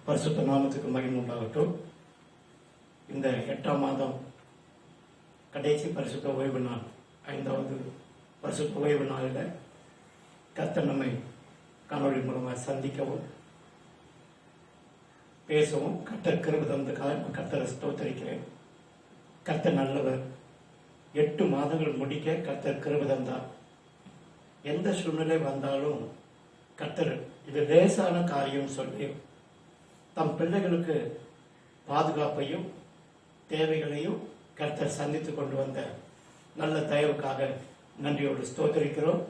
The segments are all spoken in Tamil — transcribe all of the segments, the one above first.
பரிசுத்த நாமத்துக்கு மகிமை உண்டாகட்டும். இந்த 8ஆம் மாதம் கடைசி பரிசுத்த ஓய்வு நாள், 5வது பரிசுத்த ஓய்வு நாளில் கர்த்தர் நம்மை காணொளி மூலமாக சந்திக்கவும் பேசவும் கர்த்தர் கிருபை தந்ததுக்காக நான் கர்த்தரை ஸ்தோத்திரிக்கிறேன். கர்த்தர் நல்லவர். 8 மாதங்கள் முடிக்க கர்த்தர் கிருபை தந்தார். எந்த சூழ்நிலை வந்தாலும் கர்த்தர் இது லேசான காரியம் சொல்லி தம் பிள்ளைகளுக்கு பாதுகாப்பையும் தேவைகளையும் கர்த்தர் சந்தித்து கொண்டு வந்த நல்ல தயவுக்காக நன்றியோடு ஸ்தோத்திரிக்கிறோம்.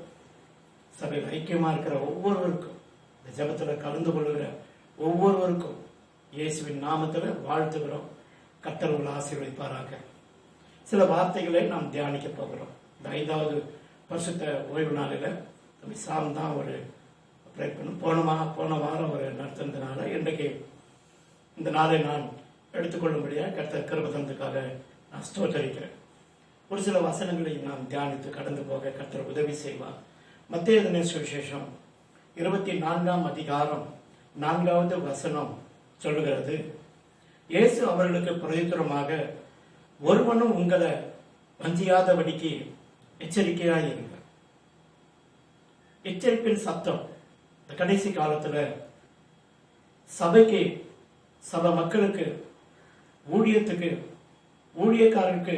சபையில் ஐக்கியமா இருக்கிற ஒவ்வொருவருக்கும், இந்த ஜெபத்தில் கலந்து கொள்கிற ஒவ்வொருவருக்கும் இயேசுவின் நாமத்தில் வாழ்த்துகிறோம். கர்த்தர் உங்களை ஆசீர்வதிப்பாராக. சில வார்த்தைகளை நாம் தியானிக்க போகிறோம். இந்த 5வது பரிசுத்த ஓய்வு நாளில் சாம் தான் ஒரு போன வாரம் ஒரு நடத்துனதுனால இன்றைக்கு இந்த நாளை நான் எடுத்துக்கொள்ளும்படியாக கர்த்தர் கிருபை தந்ததுக்காக நான் ஸ்தோத்திரிக்கிறேன். ஒரு சில வசனங்களை நாம் தியானித்து கடந்து போக கர்த்தர் உதவி செய்வார். மத்தேயு சுவிசேஷம் 24ஆம் அதிகாரம் 4வது வசனம் சொல்லுகிறது, இயேசு அவர்களுக்கு பிரதித்திரமாக, ஒருவனும் உங்களை வஞ்சியாதபடிக்கு எச்சரிக்கையாயிருங்க. எச்சரிப்பின் சத்தம் இந்த கடைசி காலத்துல சபைக்கு, சபை மக்களுக்கு, ஊழியத்துக்கு, ஊழியக்காரருக்கு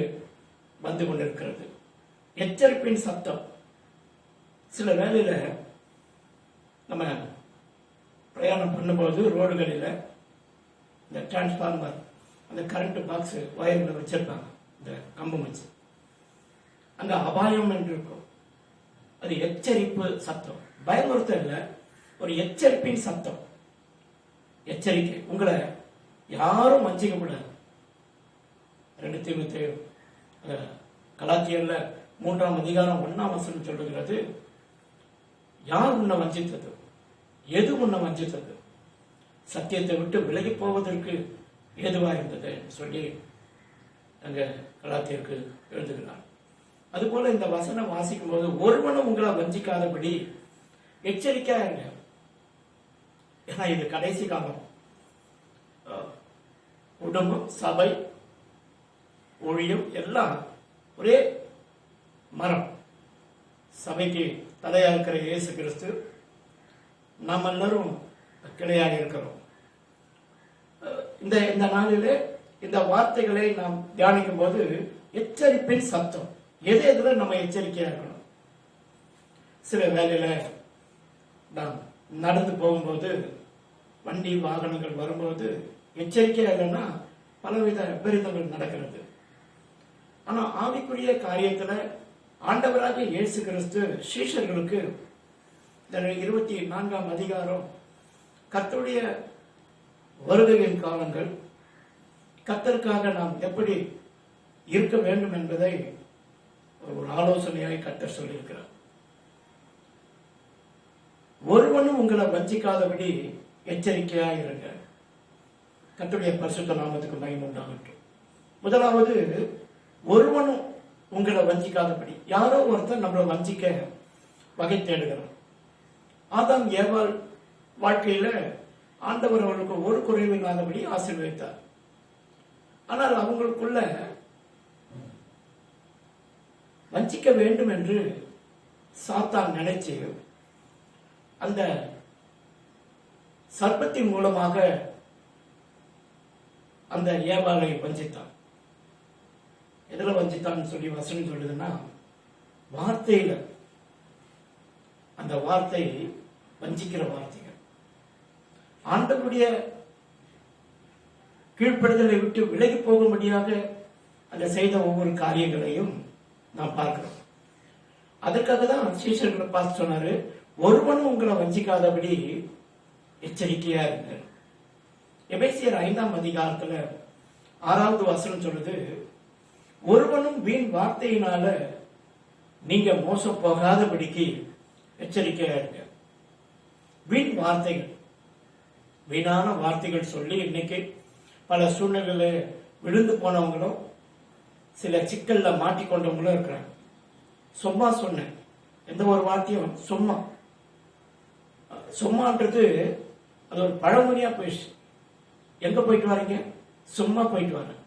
வந்து கொண்டிருக்கிறது. எச்சரிப்பின் சத்தம். சில வேளையில நம்ம பிரயாணம் பண்ணும்போது ரோடுகளில் இந்த டிரான்ஸ்பார்மர், அந்த கரண்ட் பாக்ஸ் வயர்களை வச்சிருப்பாங்க, இந்த கம்பம் வச்சு, அங்க அபாயம் என்று இருக்கும். அது எச்சரிப்பு சத்தம். பயமுறுத்தல் இல்லை, ஒரு எச்சரிப்பின் சத்தம். எச்சரிக்கை. உங்களை யாரும் வஞ்சிக்க கூடாது. 2 தீமோத்தேயு கலாத்தியர்ல 3ஆம் அதிகாரம் 1ஆம் வசனம் சொல்லுகிறது, யார் உன்னை வஞ்சித்தது, எது உன்னை வஞ்சித்தது, சத்தியத்தை விட்டு விலகி போவதற்கு ஏதுவா இருந்தது சொல்லி அங்க கலாத்தியருக்கு எழுதுகிறார். அதுபோல இந்த வசனம் வாசிக்கும் போது, ஒருவனும் உங்களை வஞ்சிக்காதபடி எச்சரிக்கையா இருங்க. ஏன்னா இது கடைசி காலம். குடும்பம், சபை, ஊழியம் எல்லாம் ஒரே மரம். சபைக்கு தலையா இருக்கிற இயேசு கிறிஸ்து, நாம் எல்லாரும் கிளையாக இருக்கிறோம். இந்த நாளிலே இந்த வார்த்தைகளை நாம் தியானிக்கும் போது எச்சரிப்பின் சத்தம். எதுல நம்ம எச்சரிக்கையா இருக்கணும். சில வேலையில நாம் நடந்து போகும்போது, வண்டி வாகனங்கள் வரும்போது எச்சரிக்கையா இல்லைன்னா பலவித விபரீதங்கள் நடக்கிறது. ஆனா ஆவிக்குரிய காரியத்துல ஆண்டவராக இயேசு கிறிஸ்து சீஷர்களுக்கு 24ஆம் அதிகாரம் கர்த்தருடைய வருகையின் காலங்கள், கர்த்தருக்காக நாம் எப்படி இருக்க வேண்டும் என்பதை ஒரு ஆலோசனையாய் கர்த்தர் சொல்லியிருக்கிறார். ஒருவனும் உங்களை வஞ்சிக்காதபடி எச்சரிக்கையா இருங்க. கர்த்தருடைய பரிசுத்த நாமத்துக்கு மகிமை உண்டாகட்டும். முதலாவது, ஒருவனும் உங்களை வஞ்சிக்காதபடி. யாரோ ஒருத்தர் நம்மளை வஞ்சிக்க வகை தேடுகிறார். ஆதாம் ஏவாள் வாழ்க்கையில ஆண்டவர் அவர்களுக்கு ஒரு குறைவு இல்லாதபடி ஆசீர்வதித்தார். ஆனால் அவங்களுக்குள்ள வஞ்சிக்க வேண்டும் என்று சாத்தான் நினைச்சு அந்த சர்ப்பத்தின் மூலமாக அந்த ஏவாளை வஞ்சித்தான். எதுல வஞ்சித்தான் சொல்லி வசனம் சொல்லுதுன்னா, வார்த்தையில. அந்த வார்த்தை வஞ்சிக்கிற வார்த்தைகள். ஆண்டவருடைய கீழ்ப்படுதலை விட்டு விலகி போகும்படியாக அந்த செய்த ஒவ்வொரு காரியங்களையும் நாம் பார்க்கிறோம். அதற்காக தான் சீஷர்களை பார்த்து சொன்னாரு, ஒருவனும் உங்களை வஞ்சிக்காதபடி எச்சரிக்கையா இருங்க. எபேசியர் 5ஆம் அதிகாரத்துல 6வது வசனம் சொல்லுது, ஒருவனும் வீண் வார்த்தையினால நீங்க மோசம் போகாதபடிக்கு எச்சரிக்கையா இருங்க. வீண் வார்த்தைகள், வீணான வார்த்தைகள் சொல்லி இன்னைக்கு பல சூழ்நிலையில விழுந்து போனவங்களும் சில சிக்கல்ல மாட்டிக்கொண்டவங்களும் இருக்கிறாங்க. சும்மா சொன்னேன், எந்த ஒரு வார்த்தையும் சும்மா சும்மான்றது அது ஒரு பழமொழியா போயிடுச்சு. எங்க போயிட்டு வரீங்க? சும்மா போயிட்டு வரேன்.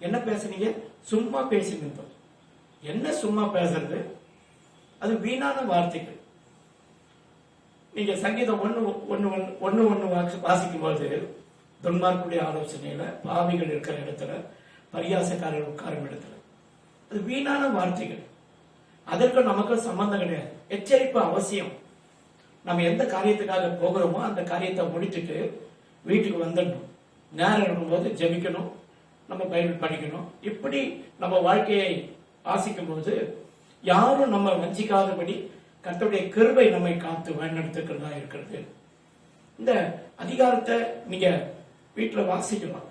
என்ன பேசுனீங்க? சும்மா பேசினீங்க. என்ன சும்மா பேசுறது? அது வீணான வார்த்தைகள். நீங்க சங்கீதம் ஒன்னு வாசிக்கும் போது, துன்மார்க்குடைய ஆலோசனையில, பாவிகள் இருக்கிற இடத்துல, பரியாசக்காரர் உட்காரும் இடத்துல, அது வீணான வார்த்தைகள். அதற்கு நமக்கு சம்பந்தம் கிடையாது. எச்சரிப்பு அவசியம். நம்ம எந்த காரியத்துக்காக போகிறோமோ அந்த காரியத்தை முடிச்சுட்டு வீட்டுக்கு வந்துடணும். நேரம் இருக்கும்போது ஜெபிக்கணும், நம்ம பைபிள் படிக்கணும். இப்படி நம்ம வாழ்க்கையை ஆசிக்கும் போது யாரும் நம்ம வஞ்சிக்காதபடி கர்த்தருடைய கிருபை நம்மை காத்து வழிநடத்துக்கிறதா இருக்கிறது. இந்த அதிகாரத்தை நீங்க வீட்டில் வாசிக்கலாம்.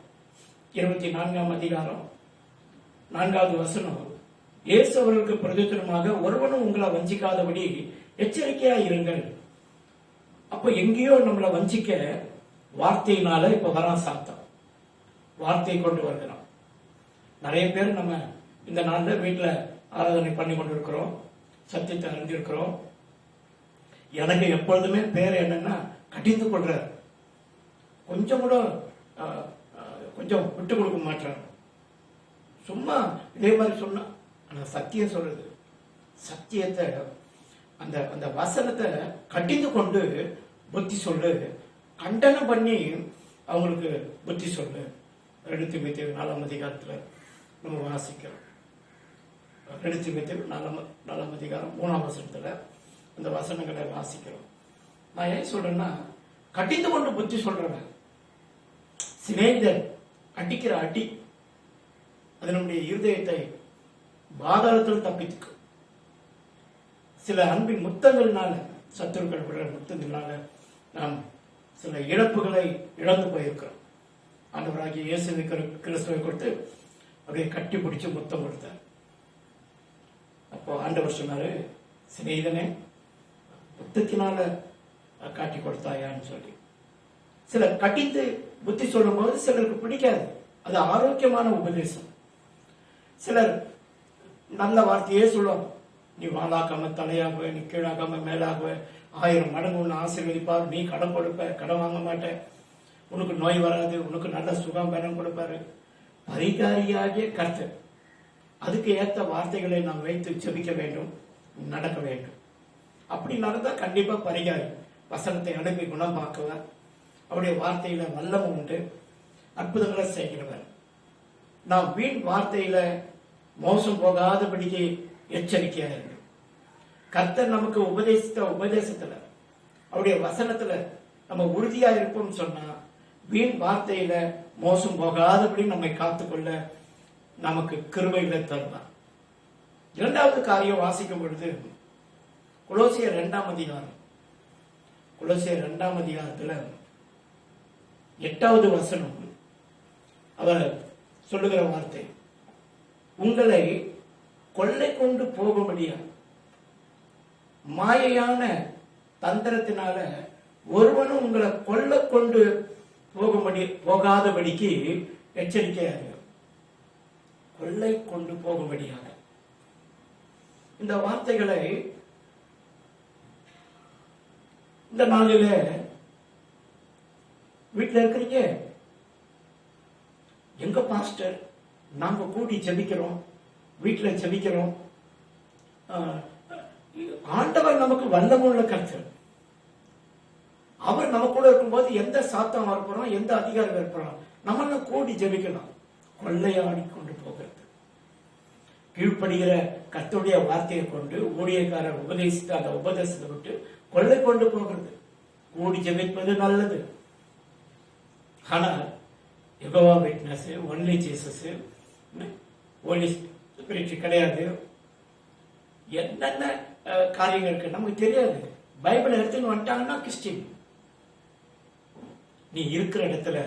24ஆம் அதிகாரம் 4வது வசனம். இயேசு அவர்களுக்கு பிரதித்திரமாக, ஒருவனும் உங்களை வஞ்சிக்காதபடி எச்சரிக்கையா இருங்கள். அப்ப எங்கேயோ நம்மளை வஞ்சிக்க வார்த்தையினால இப்ப வரான் சாத்தான். வார்த்தையை கொண்டு வருகிறான். நிறைய பேர் நம்ம இந்த நாள்ல வீட்டுல ஆராதனை பண்ணி கொண்டிருக்கிறோம், சத்தியத்தை அறிந்திருக்கிறோம். எனக்கு எப்பொழுதுமே பேர் என்னன்னா கடிந்து கொள்றார். கொஞ்சம் கூட கொஞ்சம் விட்டு கொடுக்க மாட்டார். சும்மா இதே மாதிரி சொன்னா, ஆனா சத்தியம் சொல்றது, சத்தியத்தை அந்த அந்த வசனத்தை கடிந்து கொண்டு புத்தி சொல்லு, கண்டனம் பண்ணி அவங்களுக்கு புத்தி சொல்லு. 2 தீமோத்தேயு 4ஆம் அதிகாரத்துல நம்ம வாசிக்கிறோம். 2 தீமோத்தேயு 4ஆம் அதிகாரம் 3ஆம் வசனத்துல அந்த வசனங்களை வாசிக்கிறோம். நான் ஏன் சொல்றேன்னா, கடிந்து கொண்டு புத்தி சொல்றேன். சிநேகிதர் அடிக்கிற அடி அது நம்முடைய இருதயத்தை பாதாளத்தில் தப்பித்துக்கும். சில அன்பின் முத்தங்கள்னால, சத்துருக்கள் விடுற முத்தங்களால நாம் சில இழப்புகளை இழந்து போயிருக்கிறோம். ஆண்டவராகிய இயேசு கிறிஸ்துவை கொடுத்து அப்படியே கட்டி பிடிச்சு முத்தம் கொடுத்தார். அப்போ ஆண்டவர் சொன்னாரு, சிநேகிதனே முத்தத்தினால காட்டி கொடுத்தாயான்னு சொல்லி. சிலர் கட்டித்து புத்தி சொல்லும் போது சிலருக்கு பிடிக்காது. அது ஆரோக்கியமான உபதேசம். சிலர் நல்ல வார்த்தையே சொல்லுவாங்க. நீ வாழாக்காம தலையாகுவ, நீ கீழாக்காம மேலாகுவ, 1000 மடங்கு உன்னை ஆசீர்வதிப்பார், நீ கடன் கொடுப்ப, கடன் வாங்க மாட்ட, உனக்கு நோய் வராது, உனக்கு நல்ல சுகம் பலம் கொடுப்பாரு. பரிகாரியாகிய கர்த்தர். அதுக்கு ஏற்ற வார்த்தைகளை நாம் வைத்து ஜெபிக்க வேண்டும், நடக்க வேண்டும். அப்படி நடந்தா கண்டிப்பா பரிகாரி வசனத்தை அனுப்பி குணமாக்குவார். அவருடைய வார்த்தையில வல்லமை உண்டு, அற்புதங்களை செய்கிறவர். நாம் வீண் வார்த்தையில மோசம் போகாதபடிக்கு எச்சரிக்கையா இருக்கும். கர்த்தர் நமக்கு உபதேசித்த உபதேசத்துல, அவருடைய வசனத்துல நம்ம உறுதியா இருப்போம் சொன்னா, வீண் வார்த்தையில மோசம் போகாதபடி நம்மை காத்துக்கொள்ள நமக்கு கிருபைகளை தருவார். 2வது காரியம் வாசிக்கும் பொழுது, கொலோசியர் 2ஆம் அதிகாரம், கொலோசியர் 2ஆம் அதிகாரத்துல 8வது வசனம் அவர் சொல்லுகிற வார்த்தை, உங்களை கொள்ளை கொண்டு போக முடியாது, மாயையான தந்திரத்தினால ஒருவனும் உங்களை கொள்ளை கொண்டு போகாதபடிக்கு எச்சரிக்கையாக, கொள்ளை கொண்டு போகும்படியாக. இந்த வார்த்தைகளை இந்த நாளில வீட்டில் இருக்கிறீங்க, எங்க பாஸ்டர் நாங்க கூடி ஜெபிக்கிறோம், வீட்டில் ஜெபிக்கிறோம். ஆண்டவர் நமக்கு வல்லமுள்ள கர்த்தர். அவர் நமக்குள்ள இருக்கும்போது எந்த சாத்தம் வரப்போறோம், எந்த அதிகாரம் வரப்போறோம், நம்மள கூடி ஜெபிக்கலாம். கொள்ளையாடி கொண்டு போகிறது. கீழ்ப்படுகிற கர்த்தருடைய வார்த்தையை கொண்டு ஊழியக்காரர் உபதேசித்து அந்த உபதேசத்தை விட்டு கொள்ளை கொண்டு போகிறது. கூடி ஜெபிப்பது நல்லது. ஆனால் Jehovah witness, only Jesus, holy spirit கிடையாது. என்னென்ன காரியங்கள் இருக்கு நமக்கு தெரியாது. பைபிள் எடுத்துன்னு வந்துட்டாங்கன்னா கிறிஸ்டின். நீ இருக்கிற இடத்துல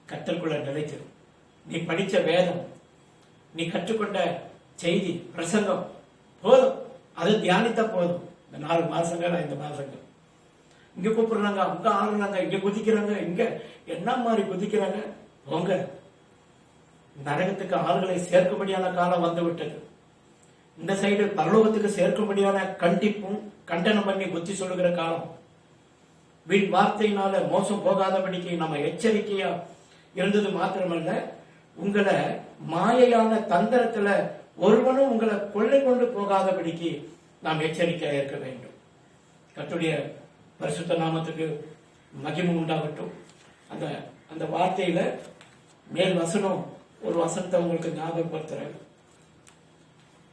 கர்த்தருக்குள்ள நிலைத்திரும். நீ படிச்ச வேதம், நீ கற்றுக்கொண்ட செய்தி, பிரசங்கம் போதும். அதை தியானித்தா போதும். இந்த 4 மாசங்கள் 5 மாசங்கள் இங்க கூப்பிடுறாங்க, அங்க ஆடுறாங்க, இங்க குதிக்கிறாங்க, இங்க என்ன மாதிரி குதிக்கிறாங்க. போங்க, நரகத்துக்கு ஆளுகளை சேர்க்கும்படியான காலம் வந்து விட்டது. இந்த சைடு பரலோகத்துக்கு சேர்க்கும்படியான கண்டிப்பும் கண்டனம் பண்ணி புத்தி சொல்லுகிற காலம். வீண் வார்த்தையினால மோசம் போகாதபடிக்கு நம்ம எச்சரிக்கையா இருந்தது மாத்திரமல்ல, உங்களை மாயையான தந்திரத்துல ஒருவனும் உங்களை கொள்ளை கொண்டு போகாதபடிக்கு நாம் எச்சரிக்கையா இருக்க வேண்டும். கர்த்தருடைய பரிசுத்த நாமத்துக்கு மகிமை உண்டாகட்டும். அந்த அந்த வார்த்தையில மேல் வசனம் ஒரு வசனத்தை உங்களுக்கு ஞாபகப்படுத்துறேன்.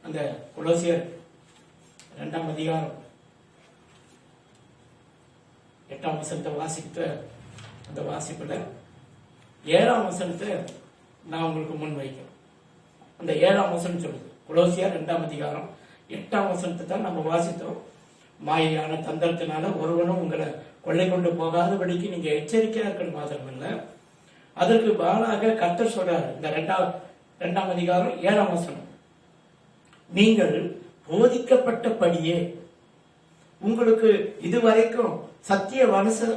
அந்த கொலோசியர் 2ஆம் அதிகாரம் 8ஆம் வசனத்தை வாசித்த அந்த வாசிப்புல 7ஆம் வசனத்தை நான் உங்களுக்கு முன் வைக்கிறேன். அந்த 7ஆம் வசனம் சொல்லுது, கொலோசியர் 2ஆம் அதிகாரம் 8ஆம் வசனத்தை தான் நம்ம வாசித்தோம். மாயையான தந்திரத்தினால ஒருவனும் உங்களை கொள்ளை கொண்டு போகாதபடிக்கு நீங்க எச்சரிக்கையா இருக்கணும் மாத்திரமல்ல, அதற்கு பாலாக கர்த்தர் சொல்றாரு. இந்த 2ஆம் அதிகாரம் 7ஆம் வசனம், நீங்கள் போதிக்கப்பட்டபடியே உங்களுக்கு இதுவரைக்கும் சத்திய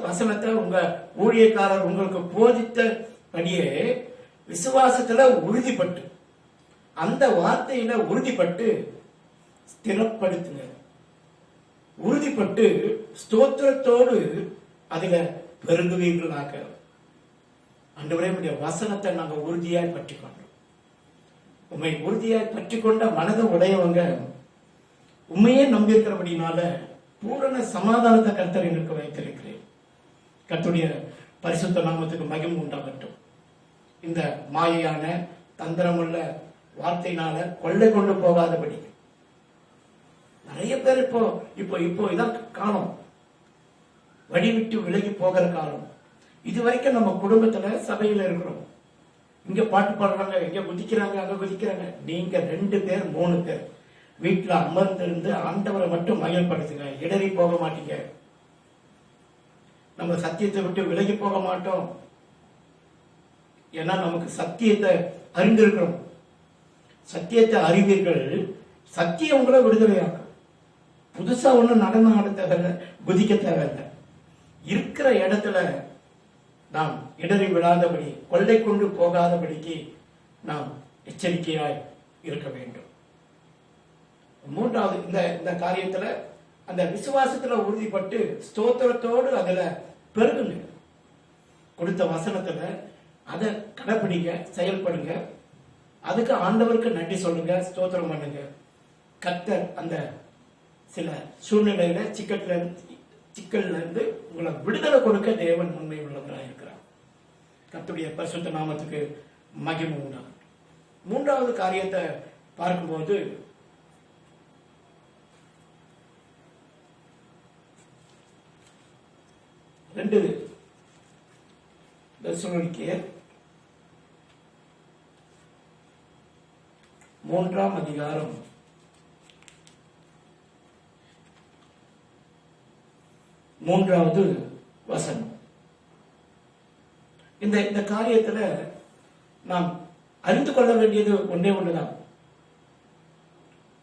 வசனத்தை உங்க ஊழியக்காரர் உங்களுக்கு போதித்தபடியே விசுவாசத்துல உறுதிப்பட்டு, அந்த வார்த்தையில உறுதிப்பட்டு ஸ்திரப்படுத்துங்க. உறுதிப்பட்டு ஸ்தோத்திரத்தோடு அதுல பெருங்குவீர்களாக. ஆண்டவரே, வசனத்தை நாங்க உறுதியாய் பற்றி கொண்டோம். உண்மை உறுதியாய் பற்றி கொண்ட மனதை உடையவங்க உண்மையே நம்பியிருக்கிறபடினால பூரண சமாதானத்தை கர்த்தர் எனக்கு வைத்திருக்கிறேன். கர்த்தருடைய பரிசுத்த நாமத்துக்கு மகிமை உண்டாகட்டும். இந்த மாயையான தந்திரமுள்ள வார்த்தையினால கொள்ளை கொண்டு போகாதபடி நிறைய பேர் இப்போ இதான் காலம், வழி விட்டு விலகி போகிற காலம். இதுவரைக்கும் நம்ம குடும்பத்துல சபையில இருக்கிறோம், இங்க பாட்டு பாடுறாங்க, இங்க குதிக்கிறாங்க, அங்க குதிக்கிறாங்க. நீங்க 2 பேர் 3 பேர் வீட்டுல அமர்ந்திருந்து ஆண்டவரை மட்டும் மகிழ்படுத்துங்க. இடறி போக மாட்டீங்க. நம்ம சத்தியத்தை விட்டு விலகி போக மாட்டோம். ஏன்னா நமக்கு சத்தியத்தை அறிந்திருக்கிறோம். சத்தியத்தை அறிவீர்கள், சத்தியம் உங்களை விடுதலையாகும். புதுசா ஒண்ணும் நடனம் ஆட தேவையில்லை, குதிக்க தேவையில்லை. இருக்கிற இடத்துல நாம் இடறி விடாதபடி, கொள்ளை கொண்டு போகாதபடிக்கு நாம் எச்சரிக்கையாய் இருக்க வேண்டும். 3வது இந்த காரியத்துல அந்த விசுவாசத்துல உறுதிப்பட்டு ஸ்தோத்திரத்தோடு அதுல பெருகுங்க. கொடுத்த வசனத்துல அதை கடைப்பிடிங்க, செயல்படுங்க. அதுக்கு ஆண்டவருக்கு நன்றி சொல்லுங்க, ஸ்தோத்திரம் பண்ணுங்க. கர்த்தர் அந்த சில சூழ்நிலையில சிக்கல்ல இருந்து உங்களை விடுதலை கொடுக்க தேவன் உண்மை உள்ளவராக இருக்கிறார். கர்த்தருடைய பரிசுத்த நாமத்துக்கு மகிமை உண்டாகும். 3வது காரியத்தை பார்க்கும்போது, தெசலோனிக்கேயர் 3ஆம் அதிகாரம் 3வது வசனம். இந்த காரியத்துல நாம் அறிந்து கொள்ள வேண்டியது ஒன்றே ஒன்றுதான்.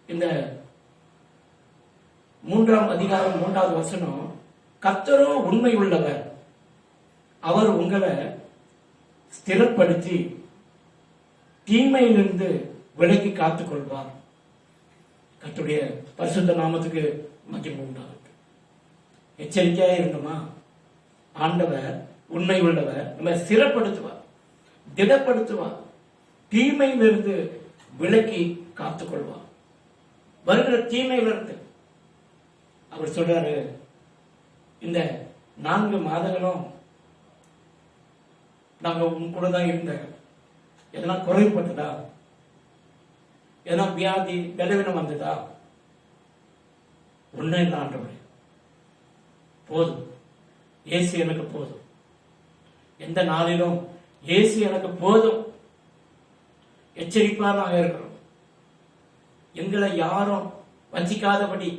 இந்த 3ஆம் அதிகாரம் 3வது வசனம், கர்த்தரோ உண்மை உள்ளவர், அவர் உங்களை ஸ்திரப்படுத்தி தீமையிலிருந்து விலக்கி காத்துக் கொள்வார். கர்த்தருடைய பரிசுத்த நாமத்துக்கு மகிமை உண்டாகும். எச்சரிக்கையா இருந்தோமா, ஆண்டவர் உண்மை உள்ளவர், நம்ம ஸ்திரப்படுத்துவார், திடப்படுத்துவார், தீமையிலிருந்து விலக்கி காத்துக் கொள்வார். வருகிற தீமையிலிருந்து அவர் சொல்றாரு, இந்த 4 மாதங்களும் நாங்க உன் கூட தான் இருந்த, எதனா குறைப்பட்டதா, எதனா வியாதி பலவீனம் வந்ததா? ஒன்னும் இல்லை ஆண்டவரே, போதும், இயேசு எனக்கு போதும். எந்த நாளிலும் இயேசு எனக்கு போதும். எச்சரிப்பா நாங்க இருக்கிறோம். எங்களை யாரும் வஞ்சிக்காதபடி,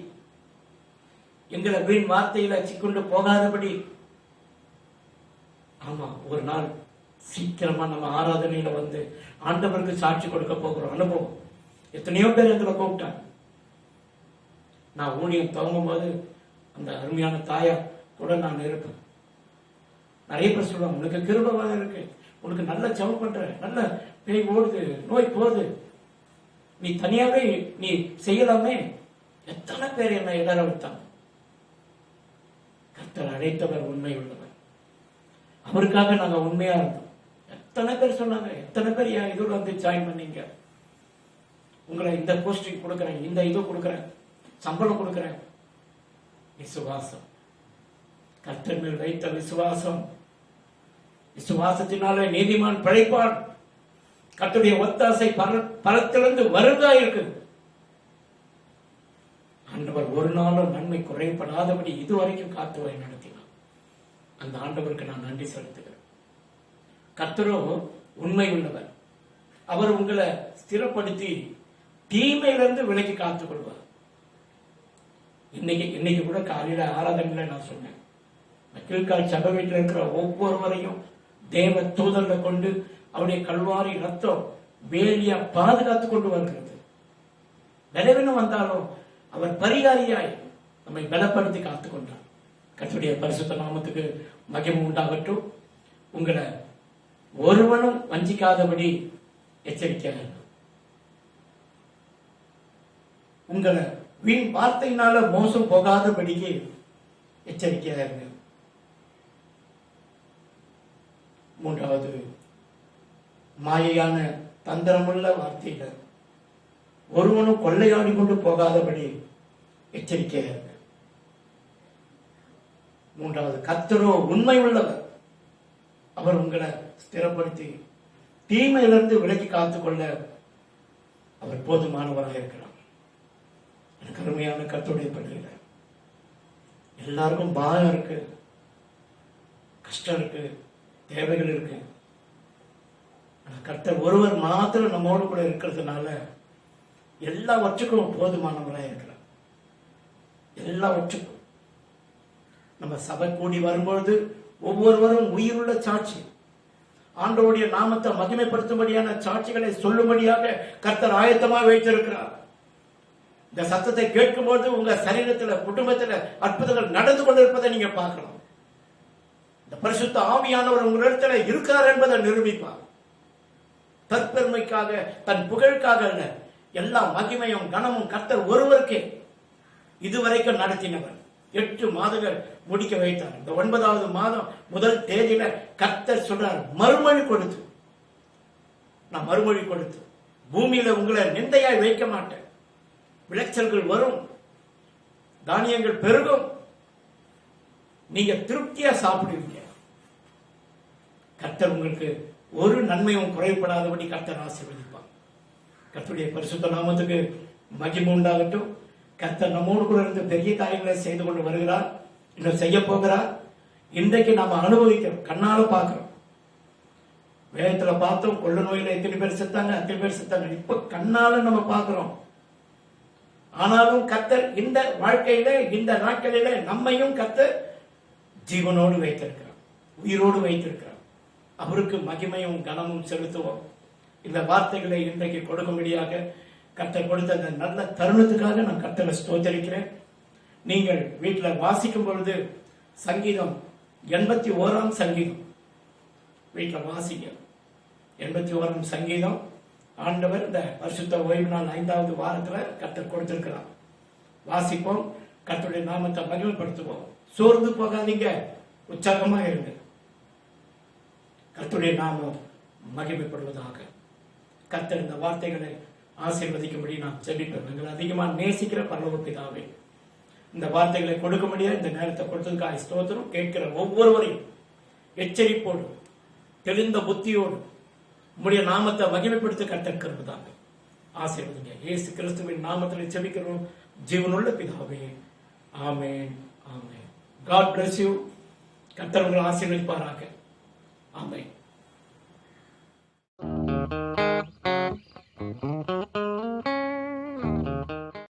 எங்களை வீண் வார்த்தையில சிக்கொண்டு போகாதபடி. ஆமா, ஒரு நாள் சீக்கிரமா நம்ம ஆராதனையில வந்து ஆண்டவருக்கு சாட்சி கொடுக்க போகிறோம். அனுபவம் எத்தனையோ பேர் எங்களை கூப்பிட்டாங்க. நான் ஊழியம் துவங்கும் போது அந்த அருமையான தாயா கூட நான் இருப்பேன். நிறைய பேர் சொல்லுவாங்க, உனக்கு கிருபை இருக்கு, உனக்கு நல்ல ஜெபம் பண்ற, நல்ல பேய் ஓடுது, நோய் போகுது, நீ தனியாவே நீ செய்யலாமே. எத்தனை பேர் என்ன இடர வைத்தாங்க. கர்த்தர் அழைத்தவர் உண்மை உள்ளவர். அவருக்காக நாங்க உண்மையா இருந்தோம். எத்தனை பேர் சொன்னாங்க, எத்தனை பேர் என் இதுல வந்து ஜாயின் பண்ணீங்க, உங்களை இந்த போஸ்டிங் கொடுக்குறேன், இந்த இது கொடுக்குறேன், சம்பளம் கொடுக்குறேன். விசுவாசம், கர்த்தர் மேல் வைத்த விசுவாசம். விசுவாசத்தினாலே நீதிமான் பிழைப்பான். கர்த்தருடைய ஒத்தாசை பரத்திலிருந்து வருதா இருக்கு. ஆண்டவர் ஒரு நாளும் நன்மை குறைப்படாதபடி இதுவரைக்கும் காத்து வழி நடத்தினார். அந்த ஆண்டவருக்கு நான் நன்றி செலுத்துகிறேன். கர்த்தரோ உண்மை உள்ளவர். அவர் உங்களை ஸ்திரப்படுத்தி தீமையிலிருந்து விலக்கி காத்துக் கொள்வார். இன்னைக்கு கூட காலையில ஆராதனையில நான் சொன்னேன், கீழ்கால் சபை வீட்டில் இருக்கிற ஒவ்வொருவரையும் தேவ தூதர்களை கொண்டு அவருடைய கல்வாரி ரத்தம் வேலியா பாதுகாத்துக் கொண்டு வருகிறது. பலவீனம் வந்தாலும் அவர் பரிகாரியாய் நம்மை பலப்படுத்தி காத்துக் கொண்டார். கர்த்தருடைய பரிசுத்த நாமத்துக்கு மகிமை உண்டாகட்டும். உங்களை ஒருவனும் வஞ்சிக்காதபடி எச்சரிக்கையாக, உங்களை வீண் வார்த்தையினால மோசம் போகாதபடிக்கு எச்சரிக்கையாக இருங்க. மூன்றாவது, மாயையான தந்திரமுள்ள வார்த்தையில ஒருவனும் கொள்ளையாடி கொண்டு போகாதபடி எச்சரிக்கையாக இருங்க. மூன்றாவது, கர்த்தரோ உண்மை உள்ளவர். அவர் உங்களை ஸ்திரப்படுத்தி தீமையிலிருந்து விலக்கி காத்துக்கொள்ள அவர் போதுமானவராக இருக்கிறார். எனக்கு அருமையான கர்த்தருடைய பிள்ளைகள, எல்லாருக்கும் பாரம் இருக்கு, கஷ்டம் இருக்கு, தேவைகள் இருக்கு. கர்த்தர் ஒருவர் மாத்திரம் நம்மோடு கூட இருக்கிறதுனால எல்லாவற்றுக்கும் போதுமானவராக இருக்கிறார். எல்லாவற்றுக்கும் நம்ம சபை கூடி வரும்பொழுது ஒவ்வொருவரும் உயிருள்ள சாட்சி, ஆண்டவருடைய நாமத்தை மகிமைப்படுத்தும்படியான சாட்சிகளை சொல்லும்படியாக கர்த்தர் ஆயத்தமாக வைத்திருக்கிறார். இந்த சத்தத்தை கேட்கும்போது உங்க சரீரத்தில், குடும்பத்தில் அற்புதங்கள் நடந்து கொண்டிருப்பதை நீங்க பார்க்கலாம். இந்த பரிசுத்த ஆவியானவர் உங்களிடத்துல இருக்கார் என்பதை நிரூபிப்பார். தற்பெருமைக்காக, தன் புகழுக்காக அல்ல, எல்லா மகிமையும் கனமும் கர்த்தர் ஒருவருக்கே இதுவரைக்கும் நடத்தினவர். 8 மாதங்கள் முடிக்க வைத்தார். இந்த 9வது மாதம் முதல் தேதியில கர்த்தர் சொல்றார், மறுமொழி கொடுத்து, நான் மறுமொழி கொடுத்து பூமியில உங்களை நிந்தையாய் வைக்க மாட்டேன். விளைச்சல்கள் வரும், தானியங்கள் பெருகும், நீங்க திருப்தியா சாப்பிடுவீங்க. கர்த்தர் உங்களுக்கு ஒரு நன்மையும் குறைபடாதபடி கர்த்தர் ஆசீர்வதிப்பார். கர்த்தருடைய பரிசுத்த நாமத்துக்கு மகிமை உண்டாகட்டும். கர்த்தர் நம்மோடு கூட இருந்து பெரிய காரியங்களை செய்து கொண்டு வருகிறார், இன்னும் செய்ய போகிறார். இன்றைக்கு நாம அனுபவிக்கிறோம், கண்ணால பார்க்கிறோம். வேதத்துல பார்த்தோம், கொள்ள நோயில எத்தனை பேர் செத்தாங்க, அத்தனை பேர் செத்தாங்க. இப்ப கண்ணால நம்ம பார்க்கிறோம். ஆனாலும் கர்த்தர் இந்த வாழ்க்கையில, இந்த நாட்களில நம்மையும் கர்த்தர் ஜீவனோடு வைத்திருக்கிறார், உயிரோடு வைத்திருக்கிறார். அவருக்கு மகிமையும் கனமும் செலுத்துவோம். இந்த வார்த்தைகளை இன்றைக்கு கொடுக்கும்படியாக கர்த்தர் கொடுத்த அந்த நல்ல தருணத்துக்காக நான் கர்த்தரை ஸ்தோத்திரிக்கிறேன். நீங்கள் வீட்டில் வாசிக்கும் பொழுது சங்கீதம் 81ஆம் சங்கீதம் வீட்டில் வாசிங்க. 81ஆம் சங்கீதம் ஆண்டவர் இந்த பரிசுத்த ஓய்வு நாள் 5வது வாரத்தில் கர்த்தர் கொடுத்திருக்கிறார். வாசிப்போம், கர்த்தருடைய நாமத்தை மகிமைப்படுத்துவோம். சோர்ந்து போகாதீங்க, உற்சாகமா இருங்க. கர்த்தருடைய நாமம் மகிமைப்படுவதாக. கர்த்தர் இந்த வார்த்தைகளை ஆசீர்வதிக்கும்படி நான் ஜெபிப்பேன். எங்களை அதிகமாக நேசிக்கிற பரலோக பிதாவே, இந்த வார்த்தைகளை கொடுக்கும்படியா இந்த நேரத்தை கொடுத்ததுக்காக ஸ்தோத்திரம். கேட்கிற ஒவ்வொருவரையும் எச்சரிப்போடு, தெளிந்த புத்தியோடு உம்முடைய நாமத்தை மகிமைப்படுத்த கர்த்தர் கிருபையாக ஆசீர்வதிங்க. இயேசு கிறிஸ்துவின் நாமத்தில் ஜெபிக்கிறோம் ஜீவனுள்ள பிதாவே, ஆமென், ஆமென். God bless you. கர்த்தர் உங்களை ஆசீர்வதிப்பாராக. ஆமென்.